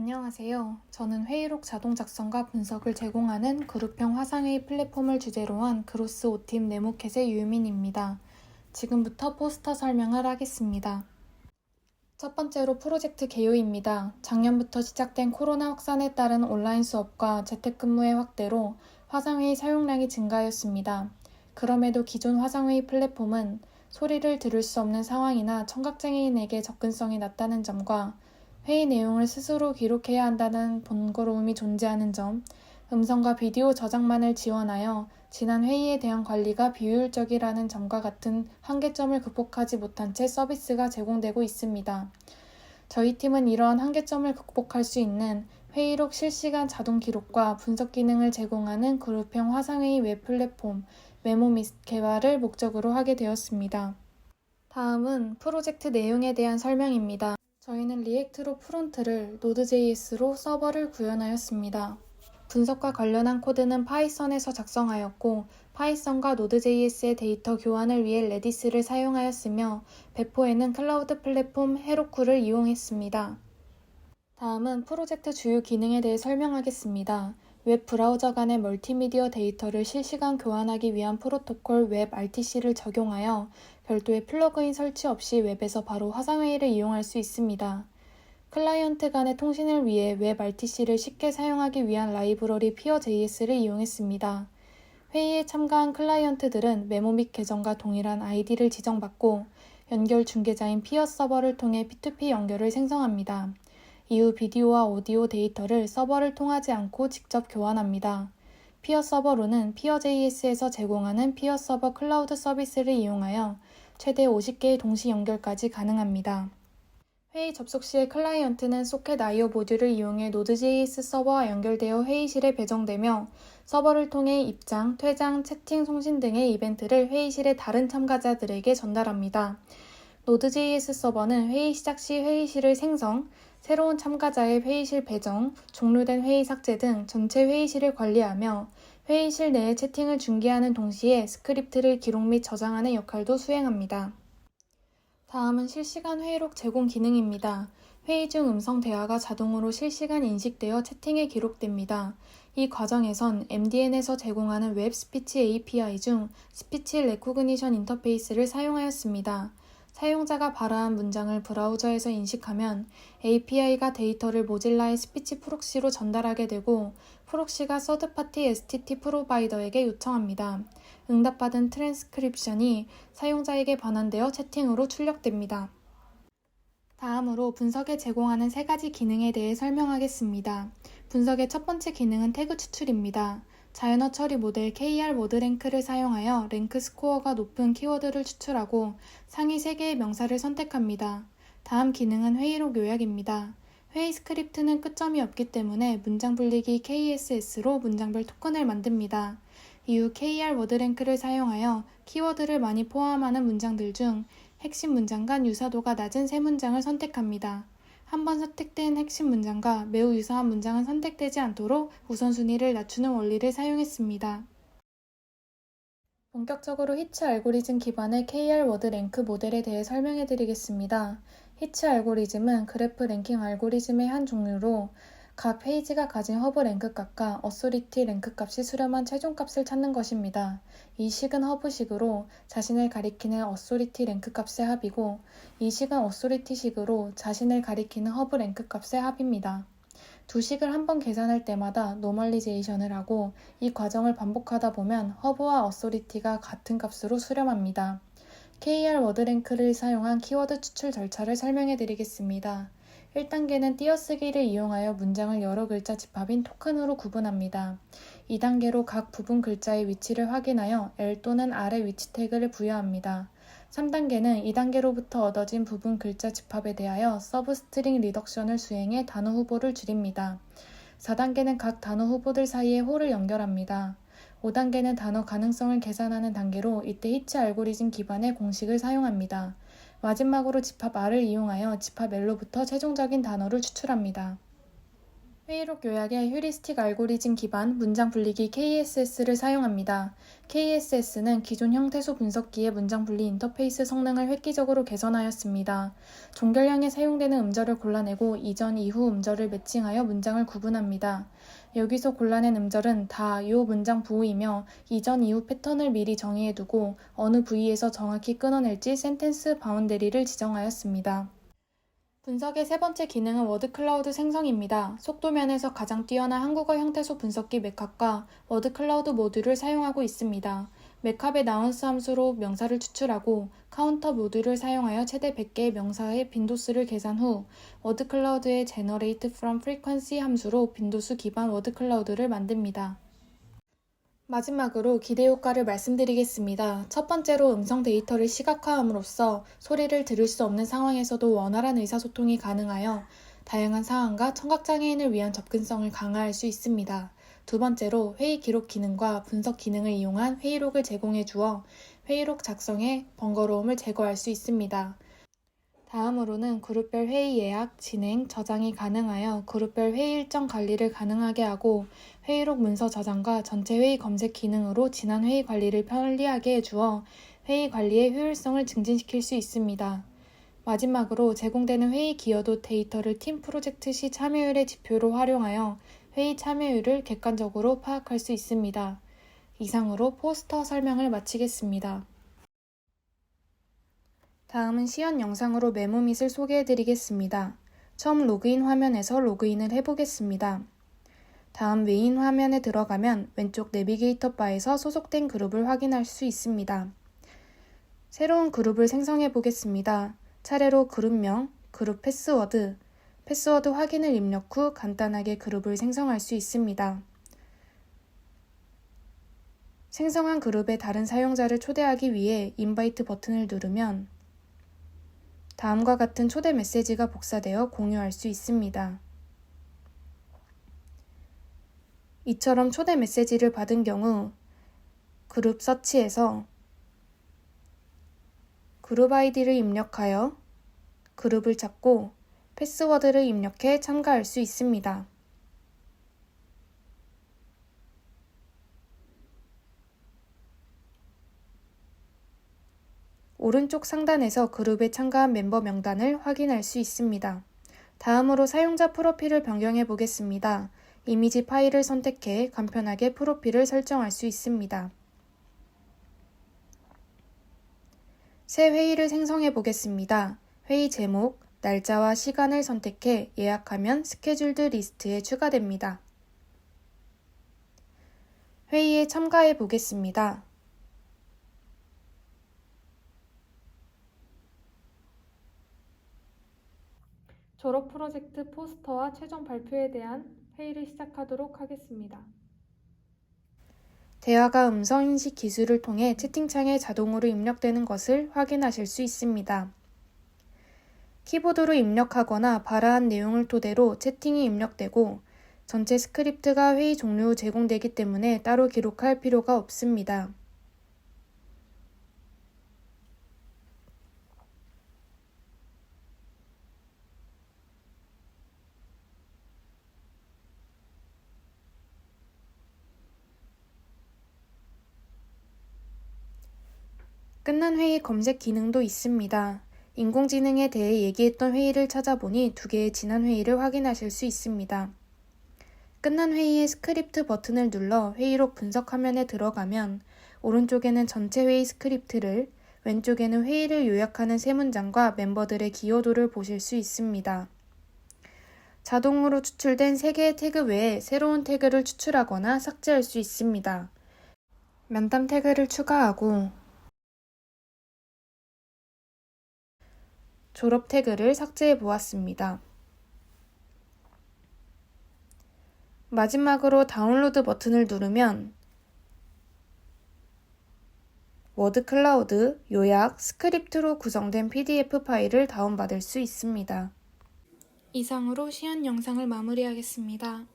안녕하세요. 저는 회의록 자동 작성과 분석을 제공하는 그룹형 화상회의 플랫폼을 주제로 한 그로스 O팀 네모캣의 유민입니다. 지금부터 포스터 설명을 하겠습니다. 첫 번째로 프로젝트 개요입니다. 작년부터 시작된 코로나 확산에 따른 온라인 수업과 재택근무의 확대로 화상회의 사용량이 증가하였습니다. 그럼에도 기존 화상회의 플랫폼은 소리를 들을 수 없는 상황이나 청각장애인에게 접근성이 낮다는 점과 회의 내용을 스스로 기록해야 한다는 번거로움이 존재하는 점, 음성과 비디오 저장만을 지원하여 지난 회의에 대한 관리가 비효율적이라는 점과 같은 한계점을 극복하지 못한 채 서비스가 제공되고 있습니다. 저희 팀은 이러한 한계점을 극복할 수 있는 회의록 실시간 자동 기록과 분석 기능을 제공하는 그룹형 화상회의 웹 플랫폼 메모밋 개발을 목적으로 하게 되었습니다. 다음은 프로젝트 내용에 대한 설명입니다. 저희는 리액트로 프론트를 노드.js로 서버를 구현하였습니다. 분석과 관련한 코드는 파이썬에서 작성하였고 파이썬과 노드.js의 데이터 교환을 위해 레디스를 사용하였으며 배포에는 클라우드 플랫폼 헤로쿠를 이용했습니다. 다음은 프로젝트 주요 기능에 대해 설명하겠습니다. 웹 브라우저 간의 멀티미디어 데이터를 실시간 교환하기 위한 프로토콜 웹 RTC를 적용하여 별도의 플러그인 설치 없이 웹에서 바로 화상회의를 이용할 수 있습니다. 클라이언트 간의 통신을 위해 웹 RTC를 쉽게 사용하기 위한 라이브러리 Peer.js를 이용했습니다. 회의에 참가한 클라이언트들은 메모 및 계정과 동일한 아이디를 지정받고 연결 중개자인 Peer 서버를 통해 P2P 연결을 생성합니다. 이후 비디오와 오디오 데이터를 서버를 통하지 않고 직접 교환합니다. 피어 서버로는 Peer.js에서 제공하는 피어 서버 클라우드 서비스를 이용하여 최대 50개의 동시 연결까지 가능합니다. 회의 접속 시에 클라이언트는 소켓 I/O 모듈을 이용해 노드.js 서버와 연결되어 회의실에 배정되며 서버를 통해 입장, 퇴장, 채팅, 송신 등의 이벤트를 회의실의 다른 참가자들에게 전달합니다. 노드.js 서버는 회의 시작 시 회의실을 생성, 새로운 참가자의 회의실 배정, 종료된 회의 삭제 등 전체 회의실을 관리하며 회의실 내에 채팅을 중계하는 동시에 스크립트를 기록 및 저장하는 역할도 수행합니다. 다음은 실시간 회의록 제공 기능입니다. 회의 중 음성 대화가 자동으로 실시간 인식되어 채팅에 기록됩니다. 이 과정에선 MDN에서 제공하는 웹 스피치 API 중 스피치 레코그니션 인터페이스를 사용하였습니다. 사용자가 발화한 문장을 브라우저에서 인식하면 API가 데이터를 모질라의 스피치 프록시로 전달하게 되고 프록시가 서드파티 STT 프로바이더에게 요청합니다. 응답받은 트랜스크립션이 사용자에게 반환되어 채팅으로 출력됩니다. 다음으로 분석에 제공하는 세 가지 기능에 대해 설명하겠습니다. 분석의 첫 번째 기능은 태그 추출입니다. 자연어 처리 모델 KR 워드랭크를 사용하여 랭크 스코어가 높은 키워드를 추출하고 상위 3개의 명사를 선택합니다. 다음 기능은 회의록 요약입니다. 회의 스크립트는 끝점이 없기 때문에 문장 분리기 KSS로 문장별 토큰을 만듭니다. 이후 KR 워드랭크를 사용하여 키워드를 많이 포함하는 문장들 중 핵심 문장 간 유사도가 낮은 세 문장을 선택합니다. 한번 선택된 핵심 문장과 매우 유사한 문장은 선택되지 않도록 우선순위를 낮추는 원리를 사용했습니다. 본격적으로 히츠 알고리즘 기반의 KR 워드 랭크 모델에 대해 설명해 드리겠습니다. 히츠 알고리즘은 그래프 랭킹 알고리즘의 한 종류로 각 페이지가 가진 허브 랭크 값과 어소리티 랭크 값이 수렴한 최종값을 찾는 것입니다. 이 식은 허브식으로 자신을 가리키는 어소리티 랭크 값의 합이고 이 식은 어소리티 식으로 자신을 가리키는 허브 랭크 값의 합입니다. 두 식을 한 번 계산할 때마다 노멀리제이션을 하고 이 과정을 반복하다 보면 허브와 어소리티가 같은 값으로 수렴합니다. KR 워드랭크를 사용한 키워드 추출 절차를 설명해 드리겠습니다. 1단계는 띄어쓰기를 이용하여 문장을 여러 글자 집합인 토큰으로 구분합니다. 2단계로 각 부분 글자의 위치를 확인하여 L 또는 R의 위치 태그를 부여합니다. 3단계는 2단계로부터 얻어진 부분 글자 집합에 대하여 서브스트링 리덕션을 수행해 단어 후보를 줄입니다. 4단계는 각 단어 후보들 사이에 홀을 연결합니다. 5단계는 단어 가능성을 계산하는 단계로 이때 히츠 알고리즘 기반의 공식을 사용합니다. 마지막으로 집합 R을 이용하여 집합 L로부터 최종적인 단어를 추출합니다. 회의록 요약에 휴리스틱 알고리즘 기반 문장 분리기 KSS를 사용합니다. KSS는 기존 형태소 분석기의 문장 분리 인터페이스 성능을 획기적으로 개선하였습니다. 종결량에 사용되는 음절을 골라내고 이전, 이후 음절을 매칭하여 문장을 구분합니다. 여기서 골라낸 음절은 다 요 문장 부호이며 이전, 이후 패턴을 미리 정의해두고 어느 부위에서 정확히 끊어낼지 센텐스 바운더리를 지정하였습니다. 분석의 세 번째 기능은 워드클라우드 생성입니다. 속도면에서 가장 뛰어난 한국어 형태소 분석기 맥캅과 워드클라우드 모듈을 사용하고 있습니다. 맥캅의 나운스 함수로 명사를 추출하고 카운터 모듈을 사용하여 최대 100개의 명사의 빈도수를 계산 후 워드클라우드의 generate from frequency 함수로 빈도수 기반 워드클라우드를 만듭니다. 마지막으로 기대 효과를 말씀드리겠습니다. 첫 번째로 음성 데이터를 시각화함으로써 소리를 들을 수 없는 상황에서도 원활한 의사소통이 가능하여 다양한 상황과 청각장애인을 위한 접근성을 강화할 수 있습니다. 두 번째로 회의 기록 기능과 분석 기능을 이용한 회의록을 제공해 주어 회의록 작성에 번거로움을 제거할 수 있습니다. 다음으로는 그룹별 회의 예약, 진행, 저장이 가능하여 그룹별 회의 일정 관리를 가능하게 하고 회의록 문서 저장과 전체 회의 검색 기능으로 지난 회의 관리를 편리하게 해주어 회의 관리의 효율성을 증진시킬 수 있습니다. 마지막으로 제공되는 회의 기여도 데이터를 팀 프로젝트 시 참여율의 지표로 활용하여 회의 참여율을 객관적으로 파악할 수 있습니다. 이상으로 포스터 설명을 마치겠습니다. 다음은 시연 영상으로 메모밋을 소개해드리겠습니다. 처음 로그인 화면에서 로그인을 해보겠습니다. 다음 메인 화면에 들어가면 왼쪽 내비게이터 바에서 소속된 그룹을 확인할 수 있습니다. 새로운 그룹을 생성해 보겠습니다. 차례로 그룹명, 그룹 패스워드, 패스워드 확인을 입력 후 간단하게 그룹을 생성할 수 있습니다. 생성한 그룹의 다른 사용자를 초대하기 위해 인바이트 버튼을 누르면 다음과 같은 초대 메시지가 복사되어 공유할 수 있습니다. 이처럼 초대 메시지를 받은 경우 그룹 서치에서 그룹 아이디를 입력하여 그룹을 찾고 패스워드를 입력해 참가할 수 있습니다. 오른쪽 상단에서 그룹에 참가한 멤버 명단을 확인할 수 있습니다. 다음으로 사용자 프로필을 변경해 보겠습니다. 이미지 파일을 선택해 간편하게 프로필을 설정할 수 있습니다. 새 회의를 생성해 보겠습니다. 회의 제목, 날짜와 시간을 선택해 예약하면 스케줄드 리스트에 추가됩니다. 회의에 참가해 보겠습니다. 졸업 프로젝트 포스터와 최종 발표에 대한 회의를 시작하도록 하겠습니다. 대화가 음성인식 기술을 통해 채팅창에 자동으로 입력되는 것을 확인하실 수 있습니다. 키보드로 입력하거나 발화한 내용을 토대로 채팅이 입력되고 전체 스크립트가 회의 종료 후 제공되기 때문에 따로 기록할 필요가 없습니다. 끝난 회의 검색 기능도 있습니다. 인공지능에 대해 얘기했던 회의를 찾아보니 2개의 지난 회의를 확인하실 수 있습니다. 끝난 회의의 스크립트 버튼을 눌러 회의록 분석 화면에 들어가면 오른쪽에는 전체 회의 스크립트를, 왼쪽에는 회의를 요약하는 세 문장과 멤버들의 기여도를 보실 수 있습니다. 자동으로 추출된 3개의 태그 외에 새로운 태그를 추출하거나 삭제할 수 있습니다. 면담 태그를 추가하고 졸업 태그를 삭제해 보았습니다. 마지막으로 다운로드 버튼을 누르면 워드 클라우드, 요약, 스크립트로 구성된 PDF 파일을 다운받을 수 있습니다. 이상으로 시연 영상을 마무리하겠습니다.